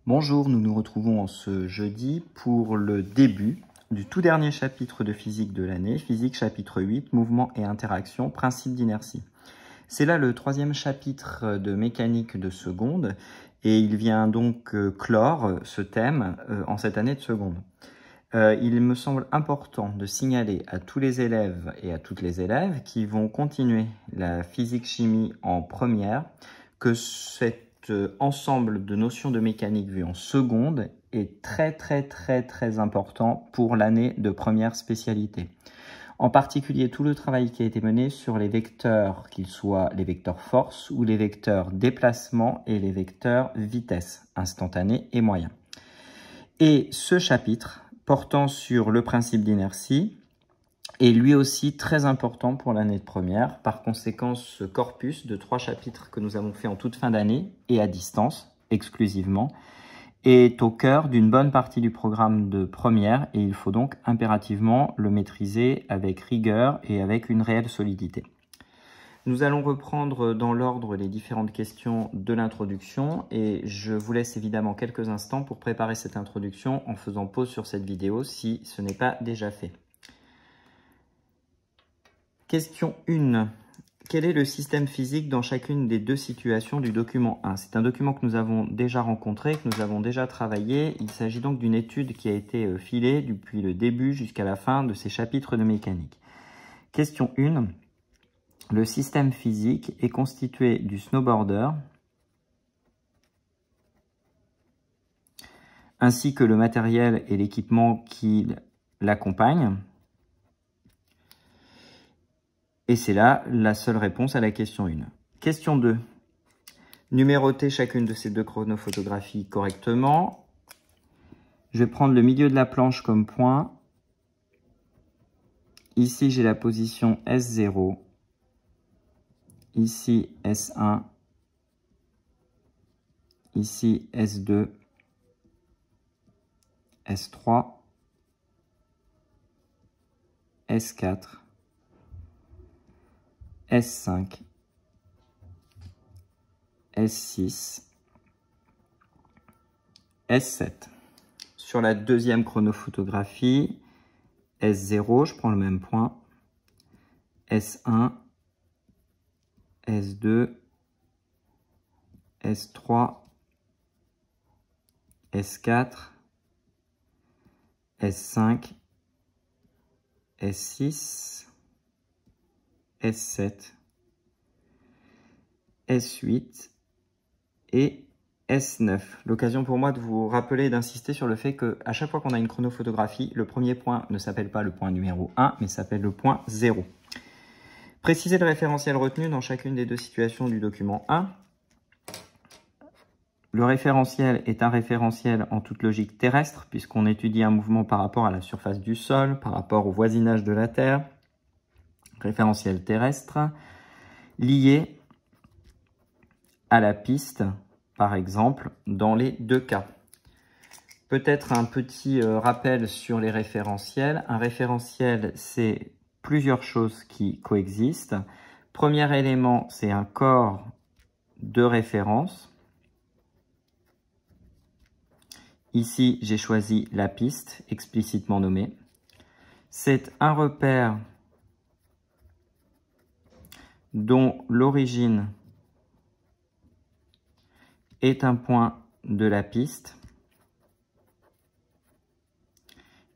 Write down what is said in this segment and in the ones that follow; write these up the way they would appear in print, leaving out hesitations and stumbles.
Bonjour, nous nous retrouvons en ce jeudi pour le début du tout dernier chapitre de physique de l'année, physique chapitre 8, mouvement et interaction, principe d'inertie. C'est là le troisième chapitre de mécanique de seconde et il vient donc clore ce thème en cette année de seconde. Il me semble important de signaler à tous les élèves et à toutes les élèves qui vont continuer la physique-chimie en première que cet ensemble de notions de mécanique vues en seconde est très important pour l'année de première spécialité. En particulier, tout le travail qui a été mené sur les vecteurs, qu'ils soient les vecteurs force ou les vecteurs déplacement et les vecteurs vitesse, instantané et moyen. Et ce chapitre, portant sur le principe d'inertie, est lui aussi très important pour l'année de première. Par conséquent, ce corpus de 3 chapitres que nous avons fait en toute fin d'année et à distance, exclusivement, est au cœur d'une bonne partie du programme de première et il faut donc impérativement le maîtriser avec rigueur et avec une réelle solidité. Nous allons reprendre dans l'ordre les différentes questions de l'introduction et je vous laisse évidemment quelques instants pour préparer cette introduction en faisant pause sur cette vidéo si ce n'est pas déjà fait. Question 1. Quel est le système physique dans chacune des deux situations du document 1? C'est un document que nous avons déjà rencontré, que nous avons déjà travaillé. Il s'agit donc d'une étude qui a été filée depuis le début jusqu'à la fin de ces chapitres de mécanique. Question 1. Le système physique est constitué du snowboarder ainsi que le matériel et l'équipement qui l'accompagnent. Et c'est là la seule réponse à la question 1. Question 2. Numérotez chacune de ces deux chronophotographies correctement. Je vais prendre le milieu de la planche comme point. Ici, j'ai la position S0. Ici, S1. Ici, S2. S3. S4. S5, S6, S7. Sur la deuxième chronophotographie, S0, je prends le même point, S1, S2, S3, S4, S5, S6, S7, S8 et S9. L'occasion pour moi de vous rappeler et d'insister sur le fait qu'à chaque fois qu'on a une chronophotographie, le premier point ne s'appelle pas le point numéro 1, mais s'appelle le point 0. Précisez le référentiel retenu dans chacune des deux situations du document 1. Le référentiel est un référentiel en toute logique terrestre, puisqu'on étudie un mouvement par rapport à la surface du sol, par rapport au voisinage de la Terre. Référentiel terrestre, lié à la piste, par exemple, dans les deux cas. Peut-être un petit rappel sur les référentiels. Un référentiel, c'est plusieurs choses qui coexistent. Premier élément, c'est un corps de référence. Ici, j'ai choisi la piste, explicitement nommée. C'est un repère dont l'origine est un point de la piste.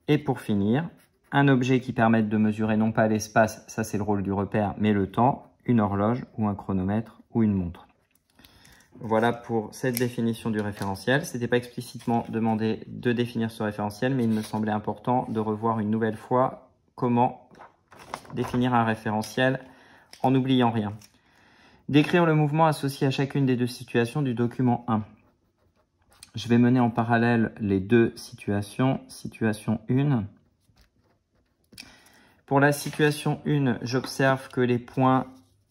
Et pour finir, un objet qui permette de mesurer non pas l'espace, ça c'est le rôle du repère, mais le temps, une horloge ou un chronomètre ou une montre. Voilà pour cette définition du référentiel. Ce n'était pas explicitement demandé de définir ce référentiel, mais il me semblait important de revoir une nouvelle fois comment définir un référentiel en n'oubliant rien. Décrire le mouvement associé à chacune des deux situations du document 1. Je vais mener en parallèle les deux situations. Situation 1. Pour la situation 1, j'observe que les points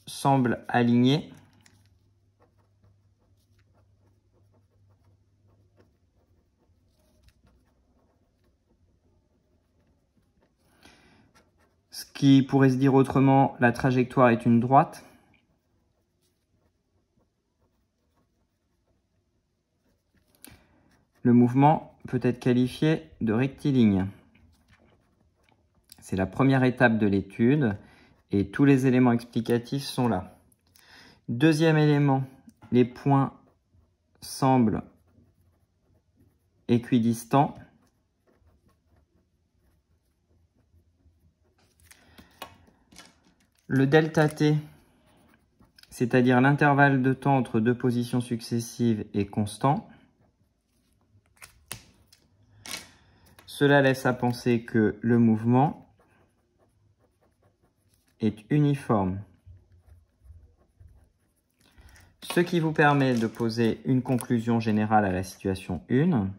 semblent alignés. Ce qui pourrait se dire autrement, la trajectoire est une droite. le mouvement peut être qualifié de rectiligne. C'est la première étape de l'étude et tous les éléments explicatifs sont là. Deuxième élément, les points semblent équidistants. Le delta t, c'est-à-dire l'intervalle de temps entre deux positions successives, est constant. Cela laisse à penser que le mouvement est uniforme. Ce qui vous permet de poser une conclusion générale à la situation 1,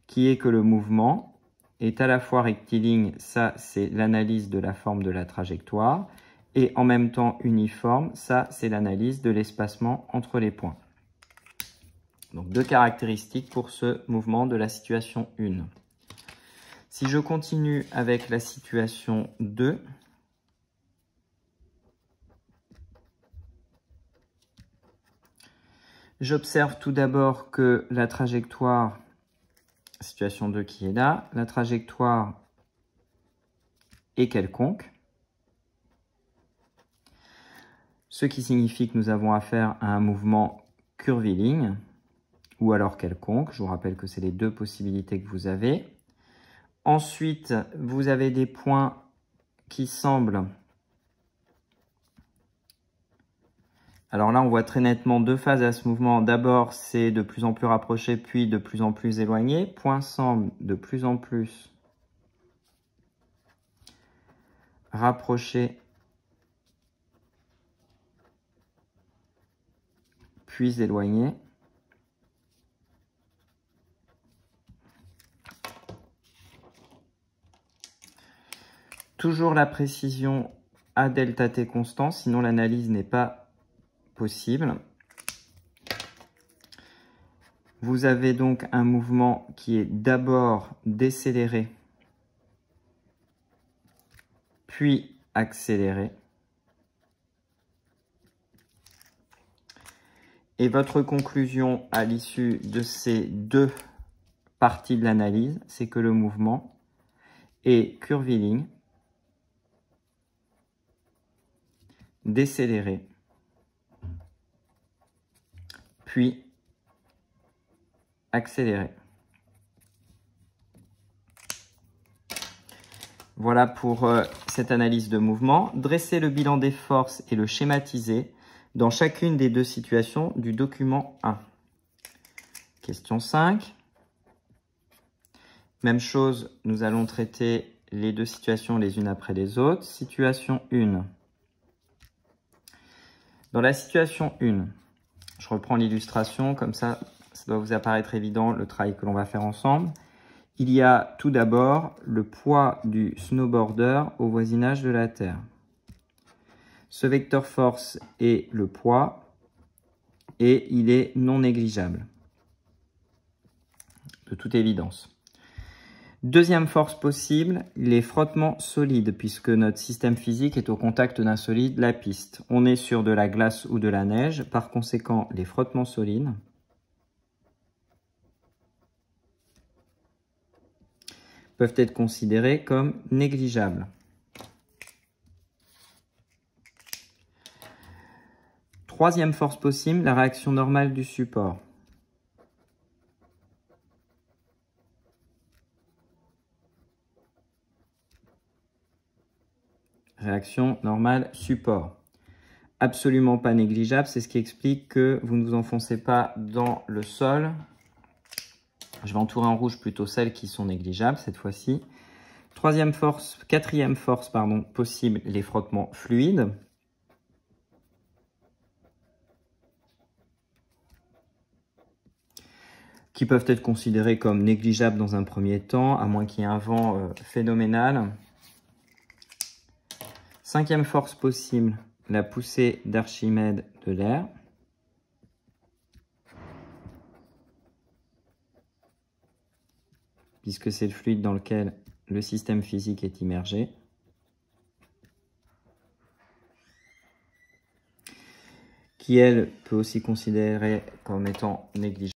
qui est que le mouvement est à la fois rectiligne, ça c'est l'analyse de la forme de la trajectoire, et en même temps uniforme, ça c'est l'analyse de l'espacement entre les points. Donc deux caractéristiques pour ce mouvement de la situation 1. Si je continue avec la situation 2, j'observe tout d'abord que la trajectoire, situation 2 qui est là, la trajectoire est quelconque, ce qui signifie que nous avons affaire à un mouvement curviligne, ou alors quelconque. Je vous rappelle que c'est les deux possibilités que vous avez. Ensuite, vous avez des points qui semblent... Alors là, on voit très nettement deux phases à ce mouvement. D'abord, c'est de plus en plus rapproché, puis de plus en plus éloigné. Point semble de plus en plus rapproché, puis éloigné. Toujours la précision à delta t constant, sinon l'analyse n'est pas possible. Vous avez donc un mouvement qui est d'abord décéléré, puis accéléré. Et votre conclusion à l'issue de ces deux parties de l'analyse, c'est que le mouvement est curviligne, décéléré, puis accéléré. Voilà pour cette analyse de mouvement. Dressez le bilan des forces et le schématiser dans chacune des deux situations du document 1. Question 5. Même chose, nous allons traiter les deux situations les unes après les autres. Situation 1. Dans la situation 1, je reprends l'illustration, comme ça doit vous apparaître évident le travail que l'on va faire ensemble. Il y a tout d'abord le poids du snowboarder au voisinage de la Terre. Ce vecteur force est le poids et il est non négligeable, de toute évidence. Deuxième force possible, les frottements solides, puisque notre système physique est au contact d'un solide, la piste. On est sur de la glace ou de la neige, par conséquent, les frottements solides peuvent être considérés comme négligeables. Troisième force possible, la réaction normale du support. Réaction normale support. Absolument pas négligeable, c'est ce qui explique que vous ne vous enfoncez pas dans le sol. Je vais entourer en rouge plutôt celles qui sont négligeables cette fois-ci. Quatrième force possible, les frottements fluides. Qui peuvent être considérés comme négligeables dans un premier temps, à moins qu'il y ait un vent phénoménal. Cinquième force possible, la poussée d'Archimède de l'air. Puisque c'est le fluide dans lequel le système physique est immergé. Qui, elle, peut aussi considérer comme étant négligeable.